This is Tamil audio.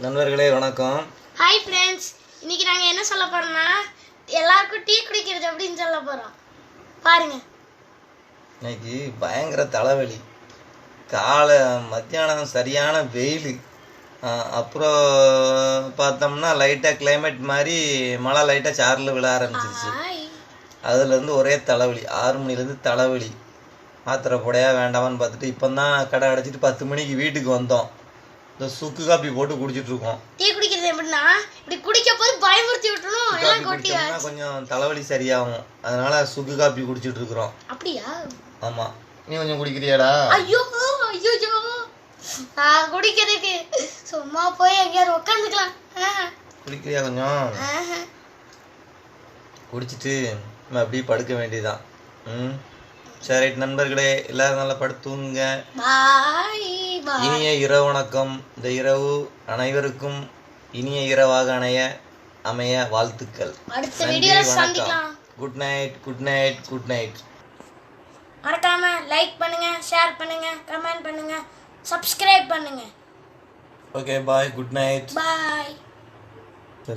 நண்பர்களே வணக்கம். Hi friends. இன்னைக்கு நாங்கள் என்ன சொல்ல போறோம்னா எல்லாருக்கும் டீ குடிக்கிறது அப்படின்னு சொல்ல போகிறோம். பாருங்க. இன்னைக்கு பயங்கர தலைவலி. காலை மத்தியானம் சரியான வெயில். அப்புறம் பார்த்தோம்னா லைட்டாக கிளைமேட் மாதிரி மழை லைட்டாக சாரில் விழ ஆரம்பிச்சிருச்சு. அதுலேருந்து ஒரே தலைவலி. 6 மணிலேருந்து தலைவலி. மாத்திரை போடையா வேண்டாமான்னு பார்த்துட்டு இப்போ தான் கடை அடைச்சிட்டு 10 மணிக்கு வீட்டுக்கு வந்தோம். இந்த சுக்கு காப்பி போட்டு குடிச்சிட்டு இருக்கோம். டீ குடிக்கிறது எப்படின்னா இப்படி குடிக்க போது பயமுறுத்தி விட்டுறணும். எல்லாம் கொட்டி கொஞ்சம் தலைவலி சரியாகும். அதனால சுக்கு காப்பி குடிச்சிட்டு இருக்கிறோம். அப்படியா? ஆமா. நீ கொஞ்சம் குடிக்கிறியாடா? ஐயோ ஐயோ நான் குடிக்கிறதுக்கு சும்மா போய் எங்கேயாவது உட்காந்துக்கலாம். குடிக்கிறியா? கொஞ்சம் குடிச்சிட்டு நம்ம அப்படியே படுக்க வேண்டியதுதான். சரி நண்பர்களே, எல்லாரும் நல்லா படுத்துங்க. இனிய இரவு வணக்கம். இந்த இரவு அனைவருக்கும் இனிய இரவாக அமைய வாழ்த்துக்கள். அடுத்த வீடியோல சந்திக்கலாம். Good night, good night, good night. மறக்காம லைக் பண்ணுங்க, ஷேர் பண்ணுங்க, கமெண்ட் பண்ணுங்க, சப்ஸ்கிரைப் பண்ணுங்க. ஓகே, பாய், குட் நைட். பாய்.